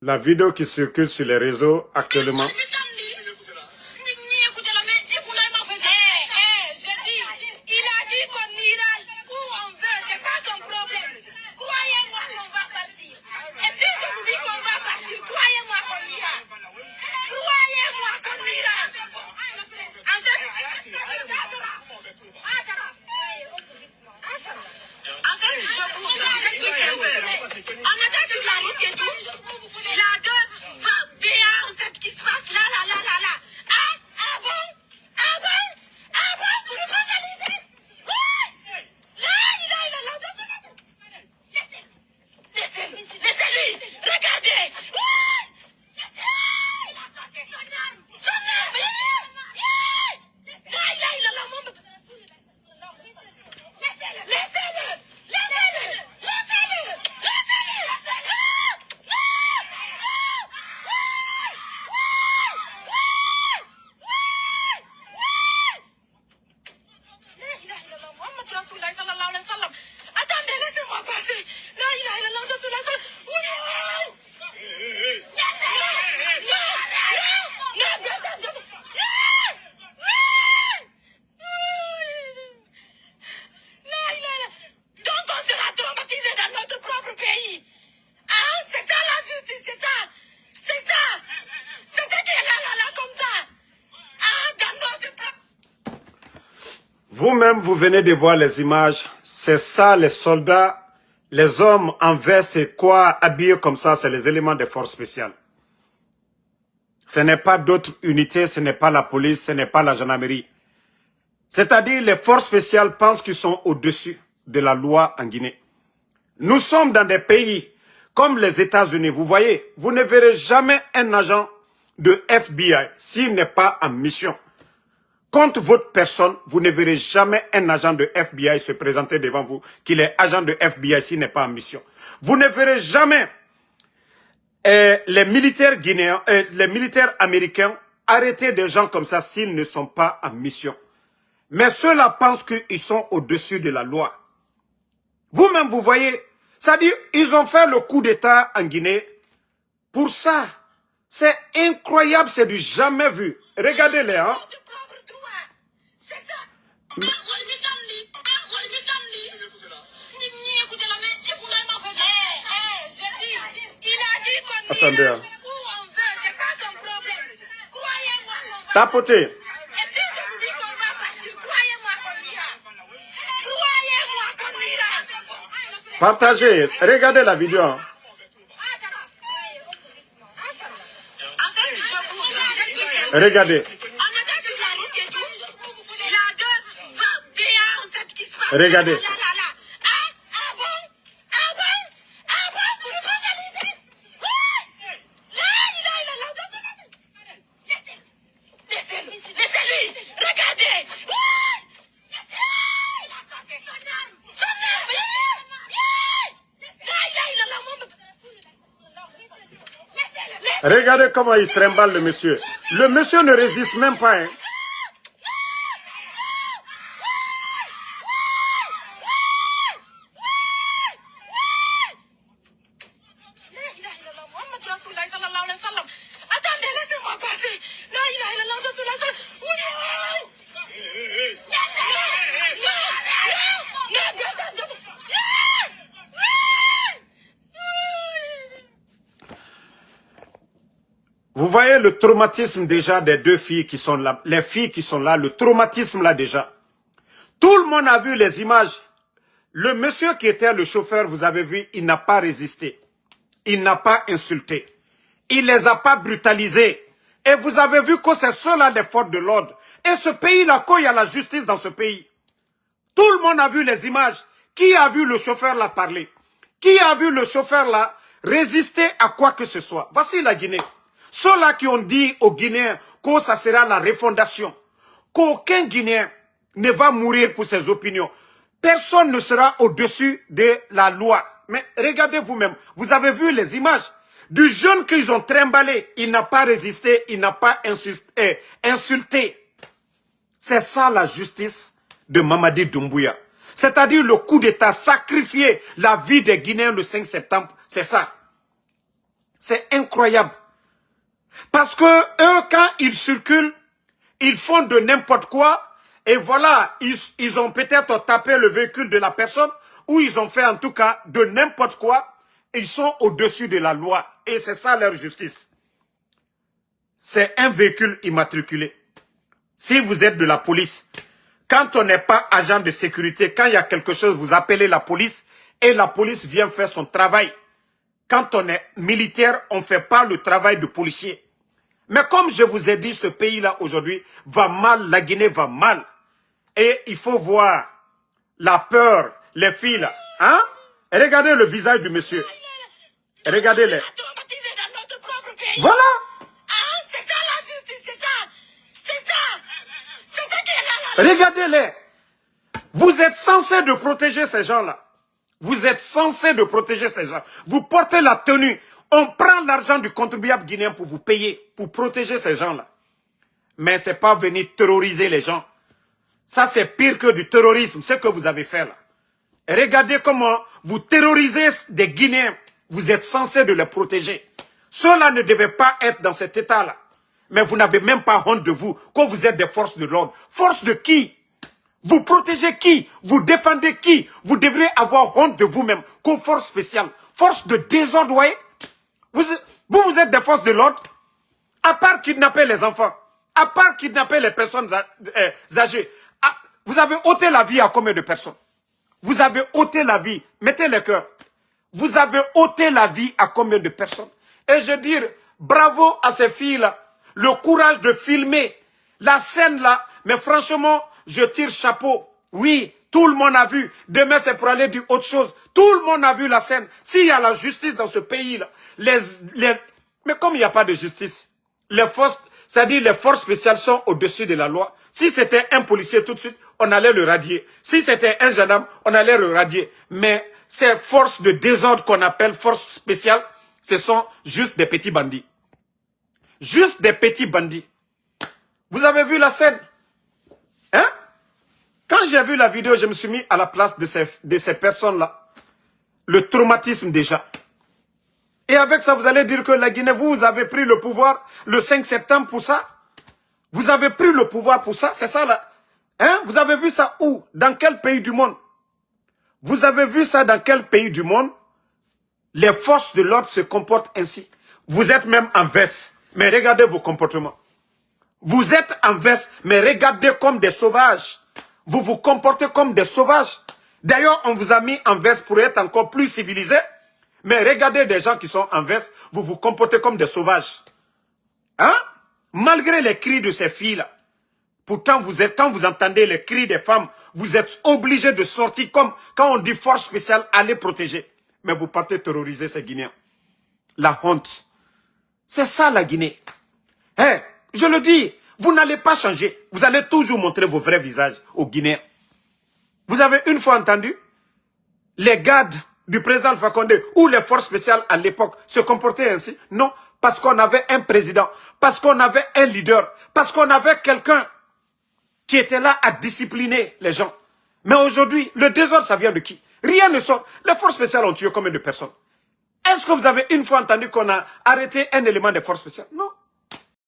La vidéo qui circule sur les réseaux actuellement. Vous-même, vous venez de voir les images. C'est ça, les soldats, les hommes en veste et quoi, habillés comme ça, c'est les éléments des forces spéciales. Ce n'est pas d'autres unités, ce n'est pas la police, ce n'est pas la gendarmerie. C'est-à-dire, les forces spéciales pensent qu'ils sont au-dessus de la loi en Guinée. Nous sommes dans des pays comme les États-Unis. Vous voyez, vous ne verrez jamais un agent de FBI s'il n'est pas en mission. Contre votre personne, vous ne verrez jamais un agent de FBI se présenter devant vous qu'il est agent de FBI s'il n'est pas en mission. Vous ne verrez jamais les militaires guinéens, les militaires américains arrêter des gens comme ça s'ils ne sont pas en mission. Mais ceux-là pensent qu'ils sont au-dessus de la loi. Vous-même, vous voyez, c'est-à-dire, ils ont fait le coup d'État en Guinée. Pour ça, c'est incroyable, c'est du jamais vu. Regardez-les, hein. Attendez. Hein. Tapotez. Partagez. Regardez la vidéo. Hein. Regardez. Regardez. Regardez comment il trimballe le monsieur. Le monsieur ne résiste même pas. Hein. Vous voyez le traumatisme déjà des deux filles qui sont là, les filles qui sont là, le traumatisme là déjà. Tout le monde a vu les images. Le monsieur qui était le chauffeur, vous avez vu, il n'a pas résisté. Il n'a pas insulté. Il les a pas brutalisés. Et vous avez vu que c'est ceux-là les forces de l'ordre. Et ce pays-là, quand il y a la justice dans ce pays, tout le monde a vu les images. Qui a vu le chauffeur là parler? Qui a vu le chauffeur là résister à quoi que ce soit? Voici la Guinée. Ceux-là qui ont dit aux Guinéens que ça sera la refondation, qu'aucun Guinéen ne va mourir pour ses opinions. Personne ne sera au-dessus de la loi. Mais regardez vous-même, vous avez vu les images du jeune qu'ils ont trimballé. Il n'a pas résisté, il n'a pas insulté. C'est ça la justice de Mamadi Doumbouya. C'est-à-dire le coup d'État, sacrifier la vie des Guinéens le 5 septembre, c'est ça. C'est incroyable. Parce que eux, quand ils circulent, ils font de n'importe quoi. Et voilà, ils ont peut-être tapé le véhicule de la personne, ou ils ont fait en tout cas de n'importe quoi. Ils sont au-dessus de la loi. Et c'est ça leur justice. C'est un véhicule immatriculé. Si vous êtes de la police, quand on n'est pas agent de sécurité, quand il y a quelque chose, vous appelez la police et la police vient faire son travail. Quand on est militaire, on ne fait pas le travail de policier. Mais comme je vous ai dit, ce pays-là aujourd'hui va mal, la Guinée va mal. Et il faut voir la peur, les filles là. Hein? Et regardez le visage du monsieur. Regardez-les. Voilà. C'est ça la justice, c'est ça. C'est ça. C'est ça qui est là. Regardez-les. Vous êtes censé de protéger ces gens-là. Vous êtes censé de protéger ces gens. Vous portez la tenue. On prend l'argent du contribuable guinéen pour vous payer, pour protéger ces gens-là. Mais ce n'est pas venir terroriser les gens. Ça, c'est pire que du terrorisme, ce que vous avez fait là. Et regardez comment vous terrorisez des Guinéens. Vous êtes censé de les protéger. Ceux-là ne devaient pas être dans cet état-là. Mais vous n'avez même pas honte de vous, quand vous êtes des forces de l'ordre. Force de qui? Vous protégez qui? Vous défendez qui? Vous devriez avoir honte de vous-même, comme force spéciale. Force de désordre, voyez? Vous êtes des forces de l'ordre. À part kidnapper les enfants, à part kidnapper les personnes âgées, vous avez ôté la vie à combien de personnes? Vous avez ôté la vie, mettez les cœurs. Vous avez ôté la vie à combien de personnes? Et je dis, bravo à ces filles-là, le courage de filmer la scène là, mais franchement, je tire chapeau. Oui, tout le monde a vu. Demain, c'est pour aller dire autre chose. Tout le monde a vu la scène. S'il y a la justice dans ce pays-là, mais comme il n'y a pas de justice, les forces, c'est-à-dire les forces spéciales sont au-dessus de la loi. Si c'était un policier tout de suite, on allait le radier. Si c'était un gendarme, on allait le radier. Mais ces forces de désordre qu'on appelle forces spéciales, ce sont juste des petits bandits. Juste des petits bandits. Vous avez vu la scène? Hein? Quand j'ai vu la vidéo, je me suis mis à la place de ces personnes-là. Le traumatisme déjà. Et avec ça, vous allez dire que la Guinée, vous avez pris le pouvoir le 5 septembre pour ça? Vous avez pris le pouvoir pour ça? C'est ça là? Hein? Vous avez vu ça où? Dans quel pays du monde? Vous avez vu ça dans quel pays du monde? Les forces de l'ordre se comportent ainsi. Vous êtes même en veste, mais regardez vos comportements. Vous êtes en veste, mais regardez comme des sauvages. Vous vous comportez comme des sauvages. D'ailleurs, on vous a mis en veste pour être encore plus civilisé. Mais regardez des gens qui sont en veste, vous vous comportez comme des sauvages. Hein? Malgré les cris de ces filles-là. Pourtant, quand vous entendez les cris des femmes, vous êtes obligés de sortir comme quand on dit force spéciale, allez protéger. Mais vous partez terroriser ces Guinéens. La honte. C'est ça la Guinée. Hein? Je le dis, vous n'allez pas changer. Vous allez toujours montrer vos vrais visages aux Guinéens. Vous avez une fois entendu les gardes du président Alpha Condé ou les forces spéciales à l'époque se comportaient ainsi? Non, parce qu'on avait un président, parce qu'on avait un leader, parce qu'on avait quelqu'un qui était là à discipliner les gens. Mais aujourd'hui, le désordre, ça vient de qui? Rien ne sort. Les forces spéciales ont tué combien de personnes? Est-ce que vous avez une fois entendu qu'on a arrêté un élément des forces spéciales? Non.